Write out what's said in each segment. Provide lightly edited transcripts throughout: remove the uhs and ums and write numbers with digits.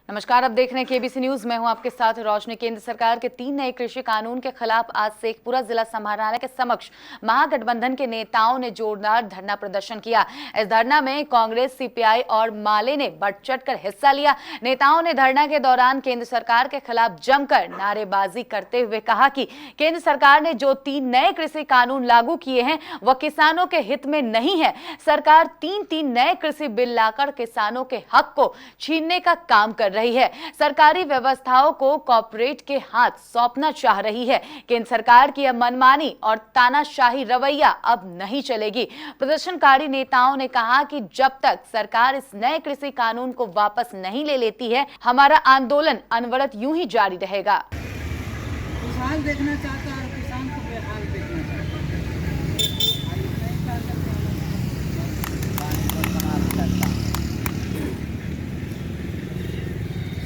नमस्कार, आप देख रहे हैं केबीसी न्यूज। मैं हूं आपके साथ रोशनी। केंद्र सरकार के 3 नए कृषि कानून के खिलाफ आज शेखपुरा जिला समाहरणालय के समक्ष महागठबंधन के नेताओं ने जोरदार धरना प्रदर्शन किया। इस धरना में कांग्रेस, सीपीआई और माले ने बढ़ चढ़कर हिस्सा लिया। नेताओं ने धरना के दौरान केंद्र सरकार के खिलाफ जमकर नारेबाजी करते हुए कहा कि केंद्र सरकार ने जो 3 नए कृषि कानून लागू किए हैं वह किसानों के हित में नहीं है। सरकार 3 नए कृषि बिल लाकर किसानों के हक को छीनने का काम कर रही है। सरकारी व्यवस्थाओं को कॉर्पोरेट के हाथ सौंपना चाह रही है। केंद्र सरकार की मनमानी और तानाशाही रवैया अब नहीं चलेगी। प्रदर्शनकारी नेताओं ने कहा कि जब तक सरकार इस नए कृषि कानून को वापस नहीं ले लेती है, हमारा आंदोलन अनवरत यूं ही जारी रहेगा। किसान देखना चाहता है, किसान को बेहाल देखना चाहता है।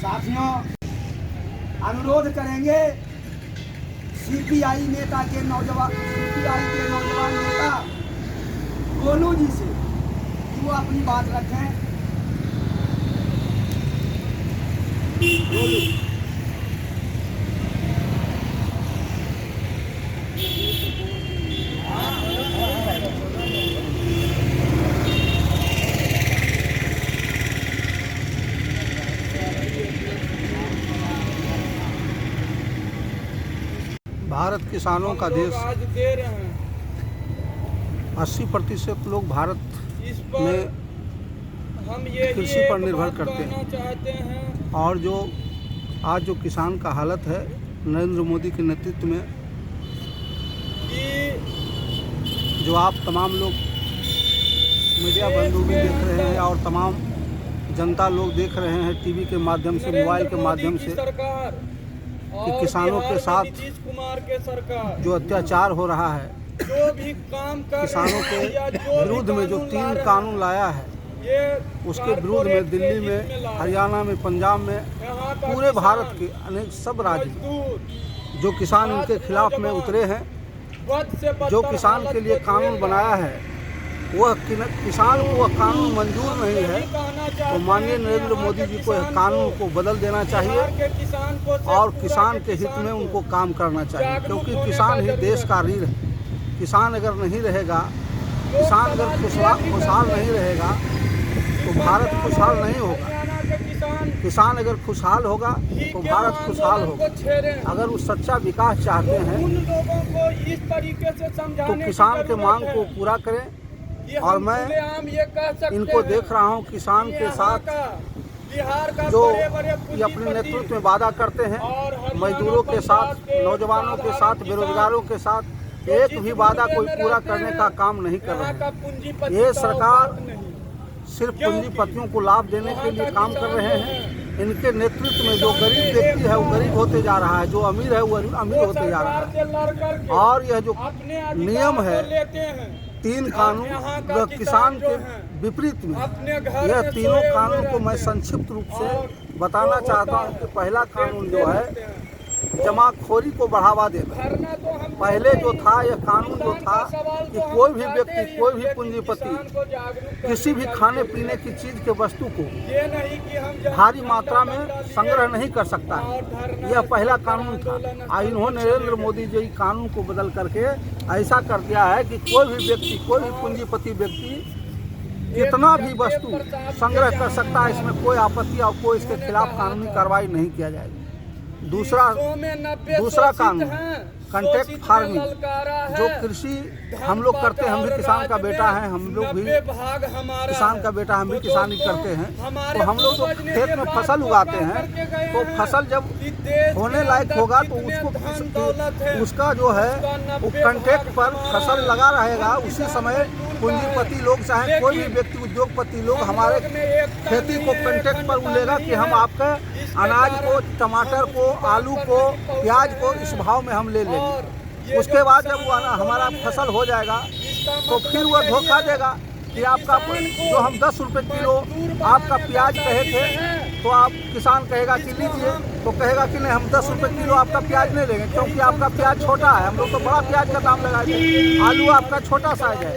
साथियों, अनुरोध करेंगे सीपीआई के नौजवान नेता गोलू जी से कि वो अपनी बात रखें। गोलू। भारत किसानों का देश, 80% लोग भारत में कृषि पर निर्भर करते हैं। और जो आज जो किसान का हालत है, नरेंद्र मोदी के नेतृत्व में, जो आप तमाम लोग मीडिया बंधु भी देख रहे हैं और तमाम जनता लोग देख रहे हैं टीवी के माध्यम से, मोबाइल के माध्यम से, कि किसानों के साथ जो अत्याचार हो रहा है, किसानों के विरुद्ध में जो 3 कानून लाया है, उसके विरुद्ध में दिल्ली में, हरियाणा में, पंजाब में, पूरे भारत के अनेक सब राज्य जो किसान उनके खिलाफ में उतरे हैं। जो किसान के लिए कानून बनाया है वह किसान को वह कानून मंजूर नहीं है, तो माननीय नरेंद्र मोदी जी को यह कानून को बदल देना चाहिए और किसान के हित में उनको काम करना चाहिए, क्योंकि किसान ही देश का रीढ़ है। किसान अगर नहीं रहेगा, किसान अगर खुशहाल नहीं रहेगा तो भारत खुशहाल नहीं होगा। किसान अगर खुशहाल होगा तो भारत खुशहाल होगा। अगर वो सच्चा विकास चाहते हैं तो किसान के मांग को पूरा करें। और मैं इनको देख रहा हूँ, किसान के साथ जो ये अपने नेतृत्व में वादा करते हैं, मजदूरों के साथ, नौजवानों के साथ, बेरोजगारों के साथ एक भी वादा कोई पूरा करने का काम नहीं कर रहे हैं। ये सरकार सिर्फ पूंजीपतियों को लाभ देने के लिए काम कर रहे हैं। इनके नेतृत्व में जो गरीब व्यक्ति है वो गरीब होते जा रहा है, जो अमीर है वो अमीर होते जा रहा है। और यह जो नियम है 3 कानून किसान के विपरीत में, यह तीनों कानून को मैं संक्षिप्त रूप से बताना चाहता हूँ कि पहला कानून जो है जमाखोरी को बढ़ावा देना। पहले जो था यह कानून जो था कि कोई भी व्यक्ति, कोई भी पूंजीपति किसी भी खाने पीने की चीज के वस्तु को भारी मात्रा में संग्रह नहीं कर सकता है। यह पहला कानून था। इन्होंने नरेंद्र मोदी जी कानून को बदल करके ऐसा कर दिया है कि कोई भी व्यक्ति, कोई भी पूंजीपति व्यक्ति कितना भी वस्तु संग्रह कर सकता है, इसमें कोई आपत्ति और कोई इसके खिलाफ कानूनी कार्रवाई नहीं किया जाएगी। दूसरा कानून कॉन्ट्रैक्ट फार्मिंग, जो कृषि हम लोग करते हैं, हम भी किसान का बेटा है, हम लोग भी किसान का बेटा, हम भी किसानी करते हैं। तो हम लोग जो खेत में फसल उगाते हैं, तो फसल जब होने लायक होगा तो उसका जो है वो कॉन्ट्रैक्ट पर फसल लगा रहेगा। उसी समय पूंजीपति लोग, चाहे कोई भी व्यक्ति, उद्योगपति लोग हमारे खेती को कॉन्ट्रैक्ट पर लेगा कि हम आपके अनाज को, टमाटर को, आलू को, प्याज को इस भाव में हम ले लेंगे। उसके बाद जब वो हमारा फसल हो जाएगा तो फिर वह धोखा देगा कि आपका जो हम 10 रुपये किलो आपका प्याज कहे थे, तो आप किसान कहेगा कि लीजिए, तो कहेगा कि नहीं, हम 10 रुपये किलो आपका प्याज नहीं लेंगे, क्योंकि आपका प्याज छोटा है, हम लोग तो बड़ा प्याज का दाम लगाएंगे। आलू आपका छोटा साइज है,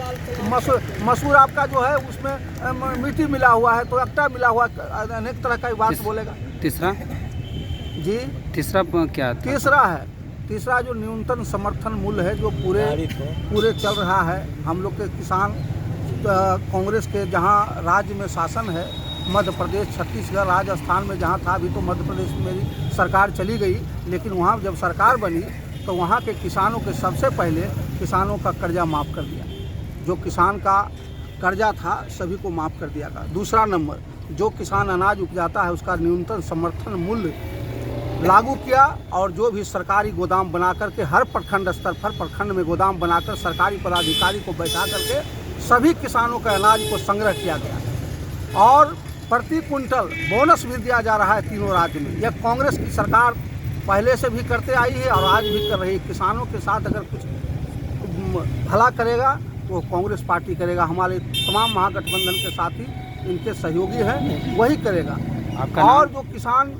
मसूर आपका जो है उसमें मिट्टी मिला हुआ है, तो अट्टा मिला हुआ, अनेक तरह का बात बोलेगा। तीसरा जी तीसरा क्या था? तीसरा जो न्यूनतम समर्थन मूल्य है जो पूरे चल रहा है। हम लोग के किसान कांग्रेस के जहां राज्य में शासन है, मध्य प्रदेश, छत्तीसगढ़, राजस्थान में जहां था, अभी तो मध्य प्रदेश में मेरी सरकार चली गई, लेकिन वहां जब सरकार बनी तो वहां के किसानों के सबसे पहले किसानों का कर्जा माफ़ कर दिया। जो किसान का कर्जा था सभी को माफ़ कर दिया गया। दूसरा नंबर, जो किसान अनाज उपजाता है उसका न्यूनतम समर्थन मूल्य लागू किया, और जो भी सरकारी गोदाम बना करके हर प्रखंड स्तर पर प्रखंड में गोदाम बनाकर सरकारी पदाधिकारी को बैठा करके सभी किसानों के अनाज को संग्रह किया गया, और प्रति कुंटल बोनस भी दिया जा रहा है तीनों राज्य में। यह कांग्रेस की सरकार पहले से भी करते आई है और आज भी कर रही है। किसानों के साथ अगर कुछ भला करेगा तो कांग्रेस पार्टी करेगा। हमारे तमाम महागठबंधन के साथी इनके सहयोगी हैं, वही करेगा। और जो किसान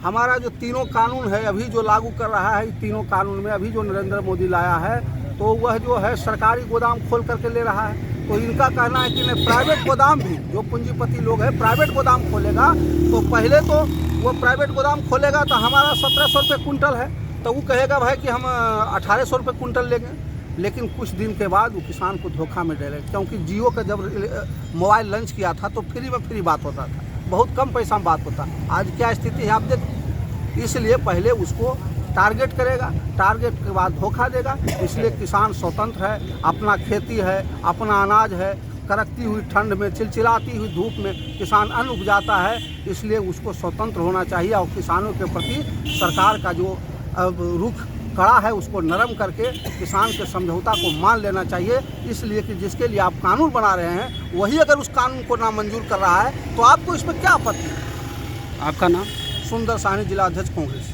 हमारा जो तीनों कानून है अभी जो लागू कर रहा है, तीनों कानून में अभी जो नरेंद्र मोदी लाया है तो वह जो है सरकारी गोदाम खोल करके ले रहा है। तो इनका कहना है कि नहीं, प्राइवेट गोदाम भी, जो पूंजीपति लोग हैं प्राइवेट गोदाम खोलेगा तो पहले तो वो प्राइवेट गोदाम खोलेगा तो हमारा 1700 रुपये कुंटल है, तो वो कहेगा भाई कि हम 1800 रुपये कुंटल लेंगे, लेकिन कुछ दिन के बाद वो किसान को धोखा में डालेगा। क्योंकि जियो का जब मोबाइल लॉन्च किया था तो फ्री बात होता था, बहुत कम पैसा में बात होता। आज क्या स्थिति है आप देखिए। इसलिए पहले उसको टारगेट करेगा, टारगेट के बाद धोखा देगा। इसलिए किसान स्वतंत्र है, अपना खेती है, अपना अनाज है, कड़कती हुई ठंड में, चिलचिलाती हुई धूप में किसान अन्न उपजाता है, इसलिए उसको स्वतंत्र होना चाहिए। और किसानों के प्रति सरकार का जो रुख कड़ा है उसको नरम करके किसान के समझौता को मान लेना चाहिए। इसलिए कि जिसके लिए आप कानून बना रहे हैं वही अगर उस कानून को नामंजूर कर रहा है तो आपको इसमें क्या आपत्ति है? आपका नाम? सुंदर साहनी, जिला अध्यक्ष कांग्रेस।